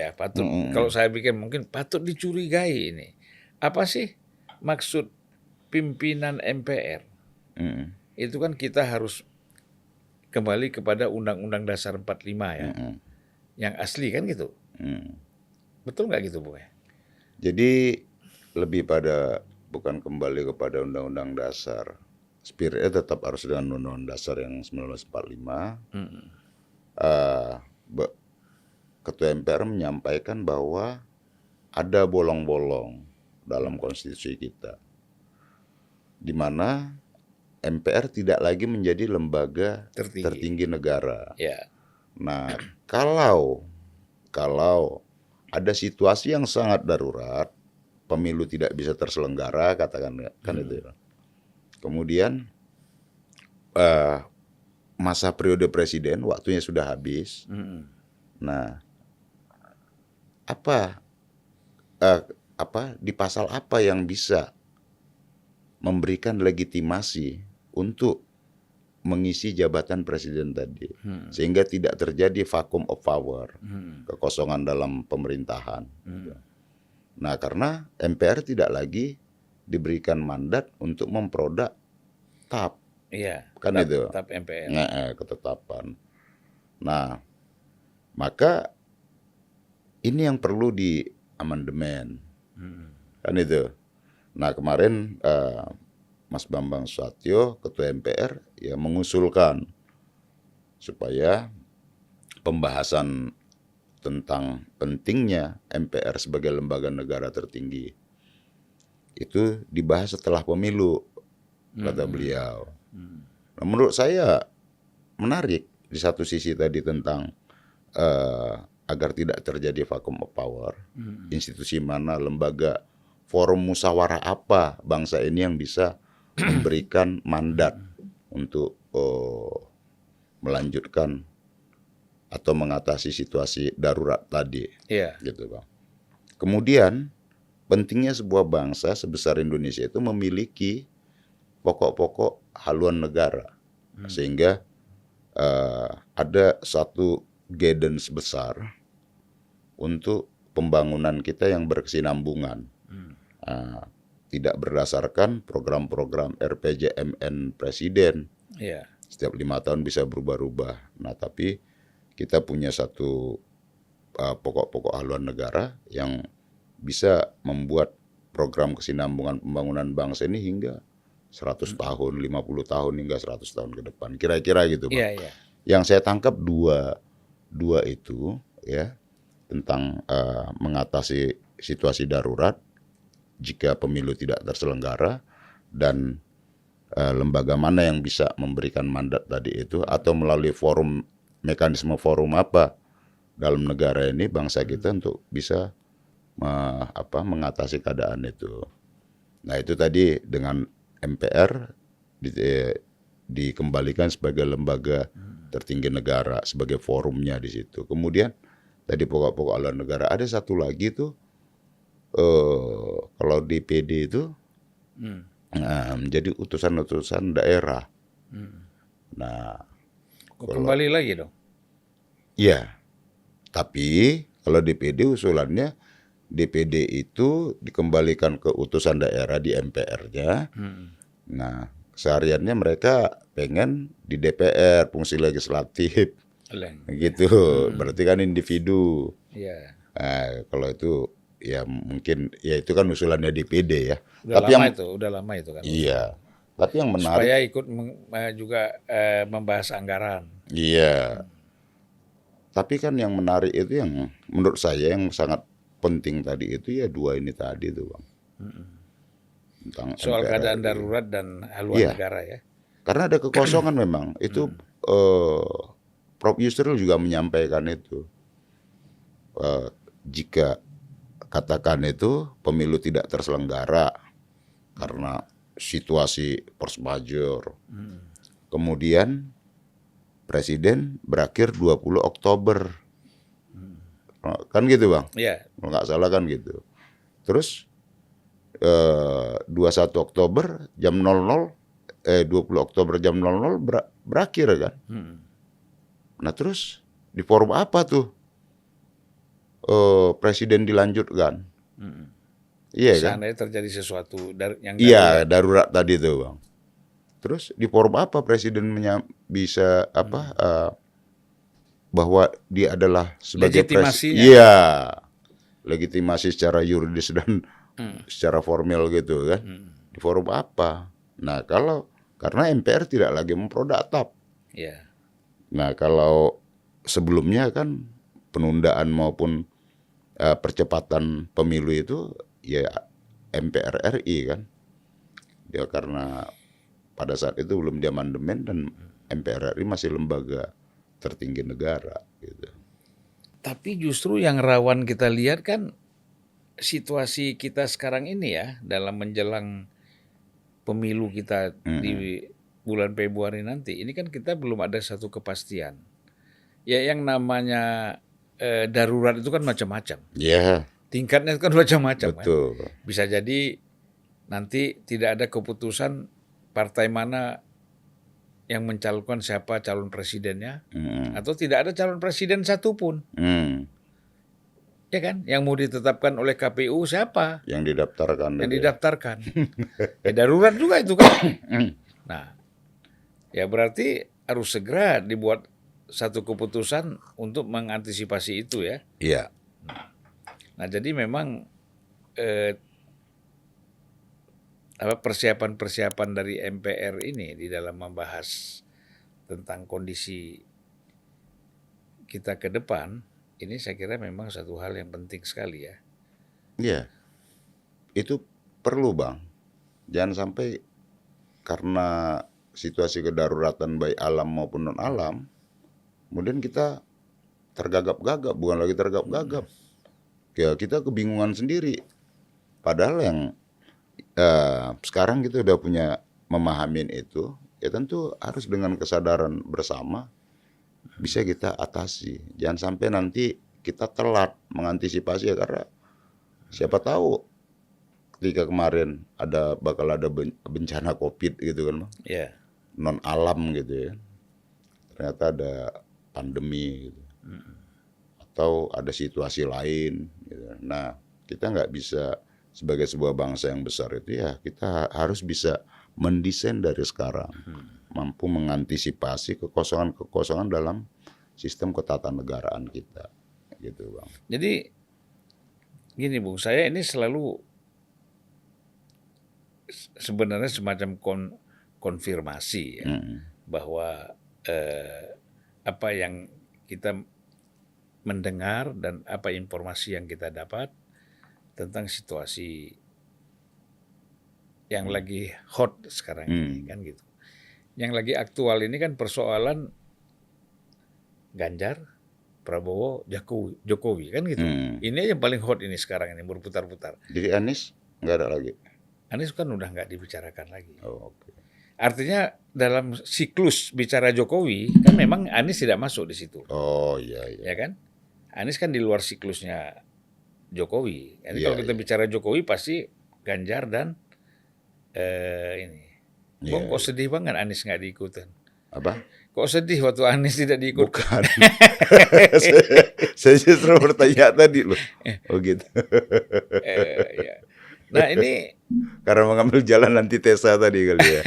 Kalau saya pikir mungkin patut dicurigai ini. Apa sih maksud pimpinan MPR? Itu kan kita harus kembali kepada Undang-Undang Dasar 45 ya. Yang asli kan gitu. Betul nggak gitu, Bu? Jadi lebih pada bukan kembali kepada Undang-Undang Dasar. Spiritnya tetap harus dengan Undang-Undang Dasar yang 1945. Ketua MPR menyampaikan bahwa ada bolong-bolong dalam konstitusi kita, di mana MPR tidak lagi menjadi lembaga tertinggi negara. Nah, kalau ada situasi yang sangat darurat, pemilu tidak bisa terselenggara, katakan kan itu. Kemudian masa periode presiden waktunya sudah habis. Nah, di pasal apa yang bisa memberikan legitimasi untuk mengisi jabatan presiden tadi, sehingga tidak terjadi vacuum of power, kekosongan dalam pemerintahan. Nah, karena MPR tidak lagi diberikan mandat untuk memproduk TAP. Kan itu TAP MPR. Ketetapan. Nah, maka ini yang perlu di amandemen. Kan itu. Nah, kemarin Mas Bambang Susatyo, Ketua MPR, ya mengusulkan supaya pembahasan tentang pentingnya MPR sebagai lembaga negara tertinggi itu dibahas setelah pemilu, kata beliau. Nah, menurut saya menarik di satu sisi tadi tentang agar tidak terjadi vacuum of power, institusi mana, lembaga, forum musyawarah apa bangsa ini yang bisa memberikan mandat untuk melanjutkan atau mengatasi situasi darurat tadi, gitu Bang. Kemudian pentingnya sebuah bangsa sebesar Indonesia itu memiliki pokok-pokok haluan negara, sehingga ada satu guidance besar untuk pembangunan kita yang berkesinambungan. Tidak berdasarkan program-program RPJMN Presiden. Setiap 5 tahun bisa berubah-ubah. Nah, tapi kita punya satu pokok-pokok haluan negara yang bisa membuat program kesinambungan pembangunan bangsa ini hingga 100 tahun, 50 tahun, hingga 100 tahun ke depan. Kira-kira gitu, Pak. Yang saya tangkap dua itu ya, tentang mengatasi situasi darurat jika pemilu tidak terselenggara, dan lembaga mana yang bisa memberikan mandat tadi itu, atau melalui forum, mekanisme forum apa dalam negara ini, bangsa kita untuk bisa mengatasi keadaan itu. Nah, itu tadi dengan MPR dikembalikan sebagai lembaga tertinggi negara, sebagai forumnya di situ. Kemudian tadi pokok-pokok haluan negara, ada satu lagi tuh, kalau DPD itu menjadi utusan-utusan daerah. Nah, kembali lagi dong. Iya, tapi kalau DPD usulannya, DPD itu dikembalikan ke utusan daerah di MPR-nya. Nah, sehariannya mereka pengen di DPR, fungsi legislatif. Gitu, berarti kan individu. Nah, kalau itu ya mungkin, ya itu kan usulannya DPD ya. Udah lama itu kan. Iya. Tapi yang menarik, supaya ikut juga membahas anggaran. Iya. Tapi kan yang menarik itu yang menurut saya yang sangat penting tadi itu ya dua ini tadi tuh Bang. Tentang soal MPR keadaan RI. darurat dan haluan Iya. negara ya. Karena ada kekosongan memang. Itu Prof. Yusril juga menyampaikan itu. Jika katakan itu pemilu tidak terselenggara karena situasi force majeure. Kemudian Presiden berakhir 20 Oktober. Kan gitu Bang? Iya. Kalau nggak salah kan gitu. Terus 21 Oktober jam 00, 20 Oktober jam 00 berakhir kan? Nah terus di forum apa tuh Presiden dilanjutkan? Iya kan? Seandainya terjadi sesuatu yang Iya darurat tadi tuh Bang. Terus di forum apa Presiden bisa bahwa dia adalah sebagai legitimasinya. Iya, legitimasi secara yuridis dan secara formal gitu kan. Di forum apa? Nah karena MPR tidak lagi memprodatap. Iya. Nah kalau sebelumnya kan penundaan maupun percepatan pemilu itu ya MPR RI kan. Dia karena pada saat itu belum diamandemen dan MPR RI masih lembaga tertinggi negara gitu. Tapi justru yang rawan kita lihat kan situasi kita sekarang ini ya dalam menjelang pemilu kita di bulan Februari nanti. Ini kan kita belum ada satu kepastian. Ya yang namanya darurat itu kan macam-macam. Iya. Tingkatnya itu kan macam-macam. Betul. Kan? Bisa jadi nanti tidak ada keputusan partai mana yang mencalonkan siapa calon presidennya, atau tidak ada calon presiden satupun. Ya kan? Yang mau ditetapkan oleh KPU siapa? Yang didaftarkan. Yang didaftarkan. Ya darurat juga itu kan. Nah, ya berarti harus segera dibuat satu keputusan untuk mengantisipasi itu ya. Iya. Nah, jadi memang persiapan-persiapan dari MPR ini di dalam membahas tentang kondisi kita ke depan, ini saya kira memang satu hal yang penting sekali ya. Iya, itu perlu Bang. Jangan sampai karena situasi kedaruratan baik alam maupun non alam, kemudian kita tergagap-gagap, bukan lagi tergagap-gagap. Ya kita kebingungan sendiri. Padahal yang sekarang kita udah punya memahamin itu, ya tentu harus dengan kesadaran bersama bisa kita atasi. Jangan sampai nanti kita telat mengantisipasi ya, karena siapa tahu ketika kemarin bakal ada bencana COVID gitu kan, yeah. Non alam gitu ya, ternyata ada pandemi gitu. Atau ada situasi lain gitu. Nah kita nggak bisa sebagai sebuah bangsa yang besar itu ya kita harus bisa mendesain dari sekarang, mampu mengantisipasi kekosongan dalam sistem ketatanegaraan kita, gitu Bang. Jadi gini Bung, saya ini selalu sebenarnya semacam konfirmasi ya, bahwa apa yang kita mendengar dan apa informasi yang kita dapat tentang situasi yang lagi hot sekarang ini kan gitu. Yang lagi aktual ini kan persoalan Ganjar, Prabowo, Jokowi kan gitu. Ini yang paling hot ini sekarang ini berputar-putar. Jadi Anies nggak ada lagi? Anies kan udah nggak dibicarakan lagi. Oh, okay. Artinya dalam siklus bicara Jokowi kan memang Anies tidak masuk di situ. Oh iya. Ya kan? Anies kan di luar siklusnya Jokowi. Jadi kalau kita bicara Jokowi pasti Ganjar dan ini. Bang, kok sedih banget Anies nggak diikutin? Apa? Kok sedih waktu Anies tidak diikut? Bukan. saya justru bertanya tadi loh. Oh gitu. Ya. Nah ini karena mengambil jalan antitesa tadi kali ya.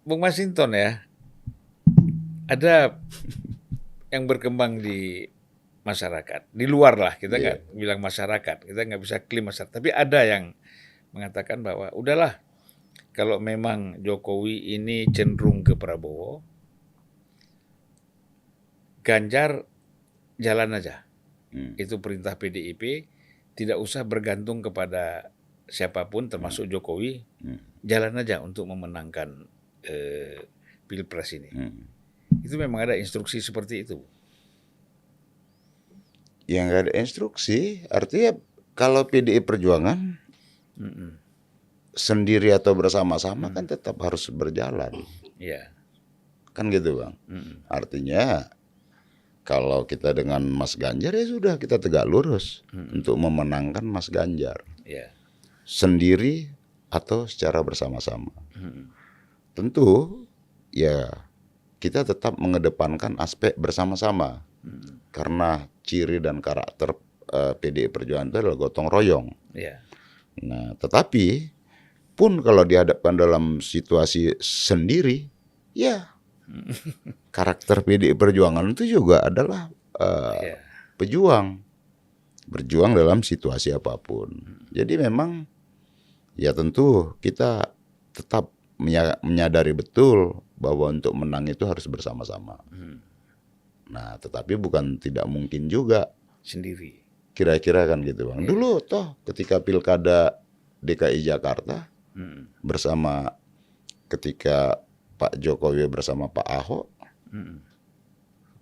Bung Masinton ya, ada yang berkembang di masyarakat, di luar lah, kita nggak bilang masyarakat, kita nggak bisa klaim masyarakat, tapi ada yang mengatakan bahwa udahlah, kalau memang Jokowi ini cenderung ke Prabowo, Ganjar jalan aja. Itu perintah PDIP, tidak usah bergantung kepada siapapun termasuk Jokowi. Jalan aja untuk memenangkan Pilpres ini. Itu memang ada instruksi seperti itu. Yang nggak ada instruksi, artinya kalau PDI Perjuangan sendiri atau bersama-sama kan tetap harus berjalan. Iya. Kan gitu Bang. Artinya kalau kita dengan Mas Ganjar ya sudah kita tegak lurus untuk memenangkan Mas Ganjar. Iya. Sendiri atau secara bersama-sama. Tentu ya kita tetap mengedepankan aspek bersama-sama. Karena ciri dan karakter PDI Perjuangan itu adalah gotong royong. Iya. Nah, tetapi pun kalau dihadapkan dalam situasi sendiri, ya karakter PDI Perjuangan itu juga adalah pejuang, berjuang dalam situasi apapun. Jadi memang ya tentu kita tetap menyadari betul bahwa untuk menang itu harus bersama-sama. Nah, tetapi bukan tidak mungkin juga Sendiri. Kira-kira kan gitu Bang. Dulu toh ketika Pilkada DKI Jakarta bersama ketika Pak Jokowi bersama Pak Ahok,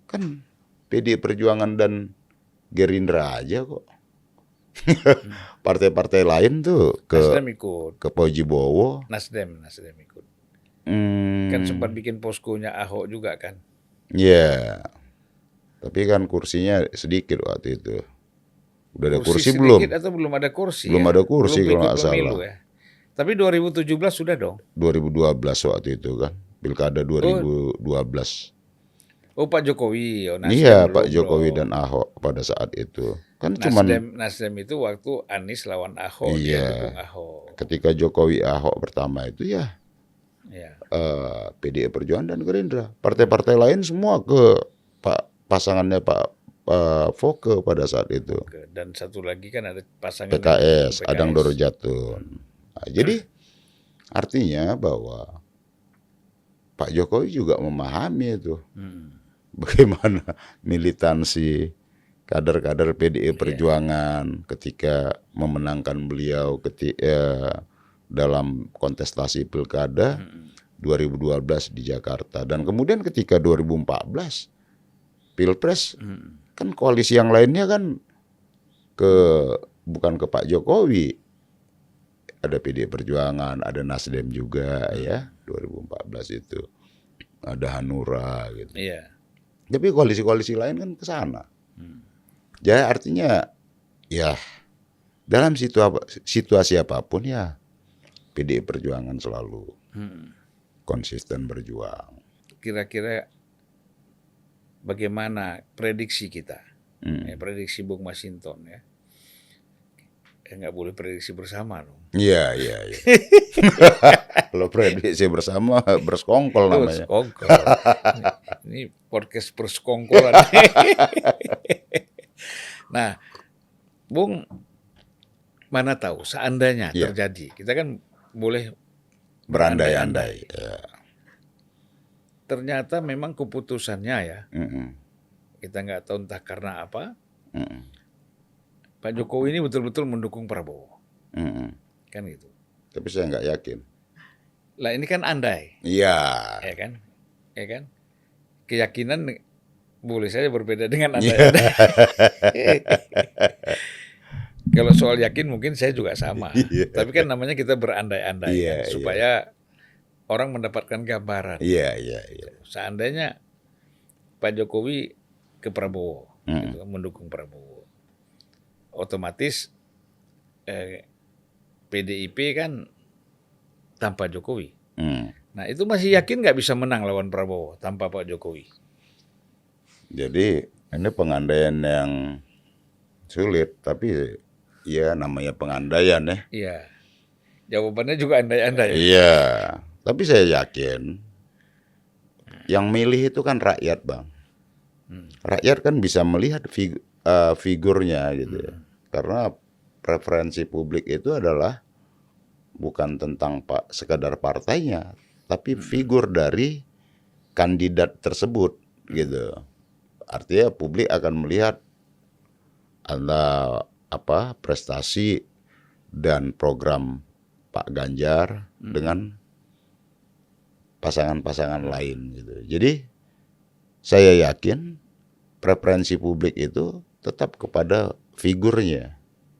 kan PDI Perjuangan dan Gerindra aja kok. Partai-partai lain tuh Nasdem ikut. ke Pojibowo. Nasdem ikut. Kan sempat bikin poskonya Ahok juga kan. Iya. Tapi kan kursinya sedikit waktu itu. Udah ada kursi sedikit belum? Atau belum ada kursi? Belum ada kursi belum kalau nggak salah. Ya. Tapi 2017 sudah dong. 2012 waktu itu kan. Pilkada 2012. Oh Pak Jokowi. Iya Pak Jokowi dan Ahok pada saat itu. Kan Nasdem itu waktu Anies lawan Ahok. Dia dukung Ahok. Ketika Jokowi Ahok pertama itu ya. PDI Perjuangan dan Gerindra. Partai-partai lain semua ke pasangannya Pak Foke pada saat itu. Dan satu lagi kan ada pasangan PKS. Adang Doro Jatun. Nah, jadi artinya bahwa Pak Jokowi juga memahami itu bagaimana militansi kader-kader PDI Perjuangan ketika memenangkan beliau ketika dalam kontestasi Pilkada 2012 di Jakarta. Dan kemudian ketika 2014 Pilpres kan koalisi yang lainnya kan bukan ke Pak Jokowi. Ada PDI Perjuangan, ada Nasdem juga ya 2014 itu. Ada Hanura gitu. Iya. Tapi koalisi-koalisi lain kan ke sana. Jadi artinya ya dalam situasi apapun ya PDI Perjuangan selalu konsisten berjuang. Kira-kira bagaimana prediksi kita? Prediksi Bung Masinton ya. Nggak boleh prediksi bersama dong. Iya. Kalau prediksi bersama bersekongkol namanya. Bersekongkol. Ini podcast persekongkolan. Nah, Bung, mana tahu seandainya terjadi, kita kan boleh berandai-andai. Ternyata memang keputusannya ya, kita nggak tahu entah karena apa, Pak Jokowi ini betul-betul mendukung Prabowo, kan gitu. Tapi saya nggak yakin. Lah ini kan andai, iya, ya kan, keyakinan boleh saja berbeda dengan andai-andai. Kalau soal yakin mungkin saya juga sama, tapi kan namanya kita berandai-andai supaya orang mendapatkan gambaran. Iya. Seandainya Pak Jokowi ke Prabowo, gitu, mendukung Prabowo, otomatis PDIP kan tanpa Jokowi. Nah itu masih yakin nggak bisa menang lawan Prabowo tanpa Pak Jokowi? Jadi ini pengandaian yang sulit, tapi ya namanya pengandaian ya. Iya. Jawabannya juga andai-andai. Iya. Tapi saya yakin yang milih itu kan rakyat, Bang. Rakyat kan bisa melihat figurnya gitu ya. Karena preferensi publik itu adalah bukan tentang sekadar partainya, tapi figur dari kandidat tersebut gitu. artinya publik akan melihat ada prestasi dan program Pak Ganjar dengan pasangan-pasangan lain gitu. Jadi saya yakin preferensi publik itu tetap kepada figurnya.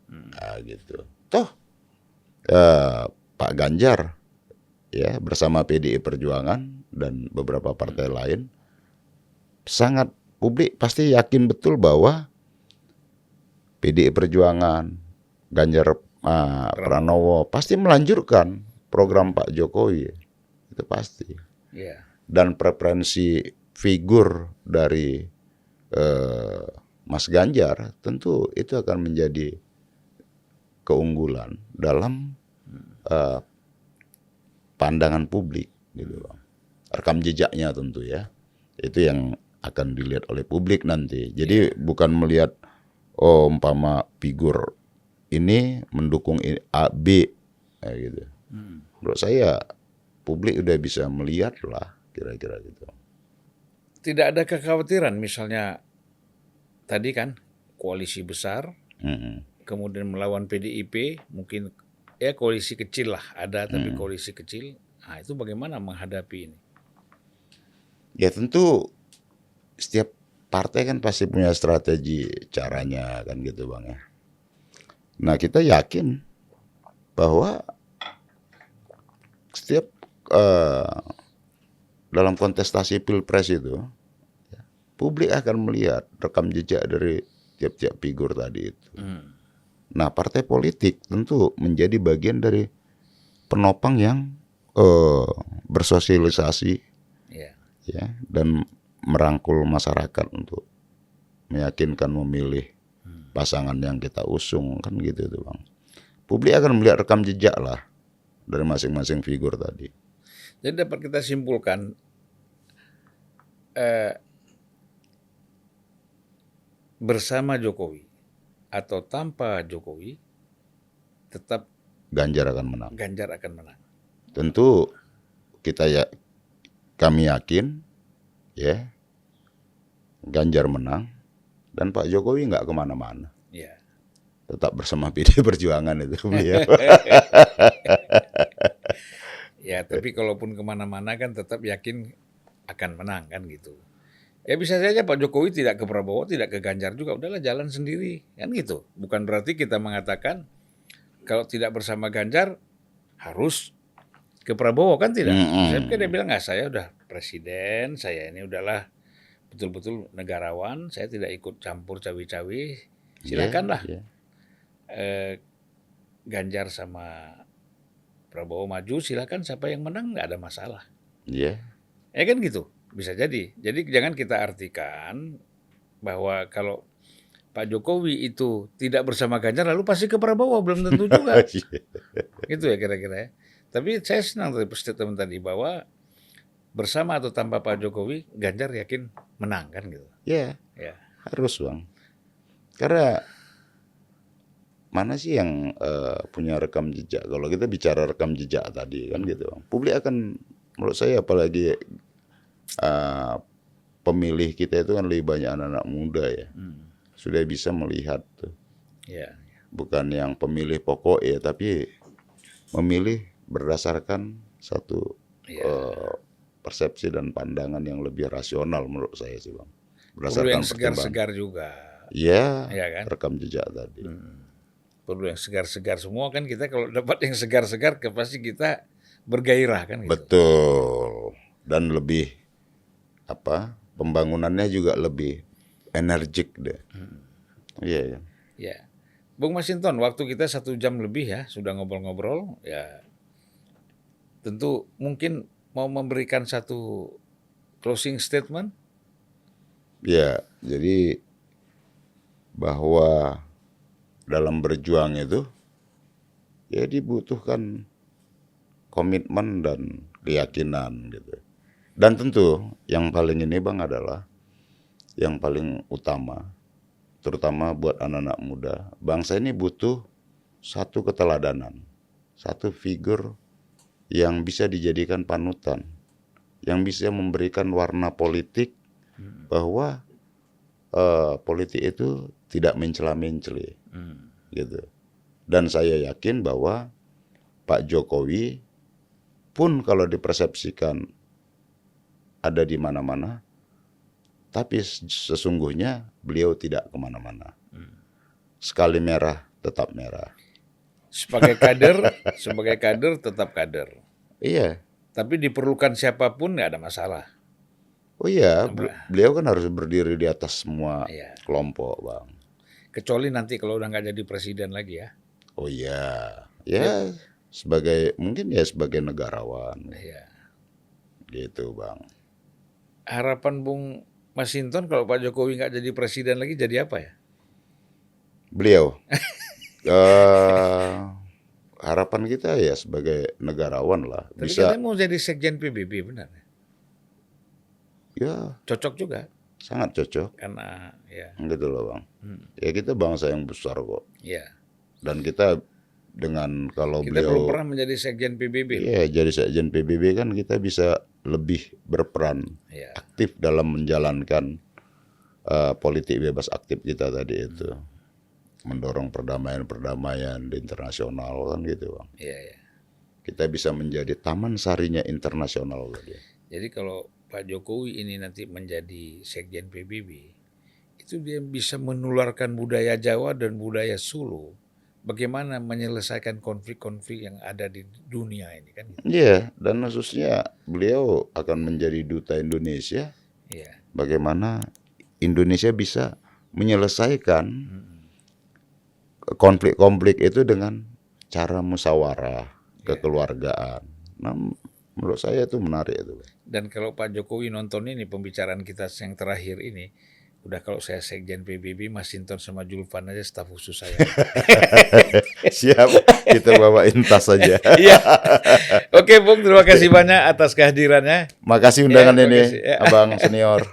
Nah, gitu. Toh Pak Ganjar ya bersama PDI Perjuangan dan beberapa partai lain sangat publik pasti yakin betul bahwa PDI Perjuangan, Ganjar Pranowo pasti melanjutkan program Pak Jokowi. Itu pasti. Yeah. Dan preferensi figur dari Mas Ganjar tentu itu akan menjadi keunggulan dalam pandangan publik gitu, Bang. Rekam jejaknya tentu ya. Itu yang akan dilihat oleh publik nanti. Jadi bukan melihat umpama figur ini mendukung A, B gitu. Menurut saya publik udah bisa melihat lah kira-kira gitu. Tidak ada kekhawatiran misalnya tadi kan koalisi besar, kemudian melawan PDIP, mungkin ya koalisi kecil lah ada, tapi koalisi kecil. Nah, itu bagaimana menghadapi ini? Ya tentu setiap partai kan pasti punya strategi caranya kan gitu, Bang ya. Nah, kita yakin bahwa setiap dalam kontestasi Pilpres itu publik akan melihat rekam jejak dari tiap-tiap figur tadi itu. Nah, partai politik tentu menjadi bagian dari penopang yang bersosialisasi ya dan merangkul masyarakat untuk meyakinkan memilih pasangan yang kita usung kan gitu tuh, Bang. Publik akan melihat rekam jejak lah dari masing-masing figur tadi. Jadi dapat kita simpulkan bersama Jokowi atau tanpa Jokowi tetap Ganjar akan menang. Ganjar akan menang. Tentu kami yakin ya Ganjar menang dan Pak Jokowi nggak kemana-mana. Ya. Tetap bersama PDI Perjuangan itu beliau. Ya, tapi kalaupun kemana-mana kan tetap yakin akan menang kan gitu. Ya bisa saja Pak Jokowi tidak ke Prabowo, tidak ke Ganjar juga, udahlah jalan sendiri kan gitu. Bukan berarti kita mengatakan kalau tidak bersama Ganjar harus ke Prabowo kan tidak. Saya pikir dia bilang saya udah presiden, saya ini udahlah betul-betul negarawan, saya tidak ikut campur cawi-cawi. Silakanlah Ganjar sama Prabowo maju, silakan siapa yang menang nggak ada masalah. Iya. Ya kan gitu, bisa jadi. Jadi jangan kita artikan bahwa kalau Pak Jokowi itu tidak bersama Ganjar lalu pasti ke Prabowo, belum tentu juga. Gitu ya kira-kira ya. Tapi saya senang dari statement tadi bahwa bersama atau tanpa Pak Jokowi, Ganjar yakin menang kan gitu. Ya. Harus, Bang. Karena mana sih yang punya rekam jejak? Kalau kita bicara rekam jejak tadi kan gitu, Bang. Publik akan, menurut saya apalagi pemilih kita itu kan lebih banyak anak-anak muda ya. Sudah bisa melihat tuh. Bukan yang pemilih pokok ya, tapi memilih berdasarkan satu persepsi dan pandangan yang lebih rasional menurut saya sih, Bang. Berdasarkan yang segar-segar juga. Iya kan? Rekam jejak tadi. Perlu yang segar-segar semua kan, kita kalau dapat yang segar-segar pasti kita bergairah kan gitu. Betul. Dan lebih pembangunannya juga lebih energik deh. Iya. Ya. Bung Masinton, waktu kita 1 jam lebih ya, sudah ngobrol-ngobrol ya. Tentu mungkin mau memberikan satu closing statement. Ya, jadi bahwa dalam berjuang itu ya dibutuhkan komitmen dan keyakinan gitu. Dan tentu yang paling ini, Bang, adalah yang paling utama, terutama buat anak-anak muda, bangsa ini butuh satu keteladanan, satu figur yang bisa dijadikan panutan, yang bisa memberikan warna politik bahwa politik itu tidak mencela-menceli, gitu. Dan saya yakin bahwa Pak Jokowi pun kalau dipersepsikan ada di mana-mana, tapi sesungguhnya beliau tidak kemana-mana. Sekali merah, tetap merah. Sebagai kader tetap kader. Iya. Tapi diperlukan siapapun nggak ada masalah. Oh iya, beliau kan harus berdiri di atas semua kelompok, Bang. Kecuali nanti kalau udah nggak jadi presiden lagi ya. Oh iya, ya mungkin sebagai negarawan. Iya. Gitu, Bang. Harapan Bung Masinton kalau Pak Jokowi nggak jadi presiden lagi jadi apa ya? Beliau. Harapan kita ya sebagai negarawan lah. Tapi katanya mau jadi sekjen PBB, benar ya? Ya. Cocok juga. Sangat cocok. Karena ya. Gitu loh, Bang. Ya kita bangsa yang besar kok. Iya. Dan kita dengan kalau kita beliau. Kita belum pernah menjadi sekjen PBB. Iya, jadi sekjen PBB kan kita bisa lebih berperan aktif dalam menjalankan politik bebas aktif kita tadi itu. Mendorong perdamaian di internasional kan gitu, Bang. Iya. Kita bisa menjadi taman sarinya internasional. Jadi kalau Pak Jokowi ini nanti menjadi sekjen PBB, itu dia bisa menularkan budaya Jawa dan budaya Solo. Bagaimana menyelesaikan konflik-konflik yang ada di dunia ini kan? Iya, dan khususnya beliau akan menjadi duta Indonesia. Iya. Bagaimana Indonesia bisa menyelesaikan konflik-konflik itu dengan cara musyawarah, kekeluargaan. Nah, menurut saya itu menarik itu. Dan kalau Pak Jokowi nonton ini pembicaraan kita yang terakhir ini, udah kalau saya sekjen PBB, Masinton sama Julfan aja staf khusus saya. Siap, kita bawain tas saja. Iya. Oke, Bung, terima kasih banyak atas kehadirannya. Makasih undangan ini, Abang Senior.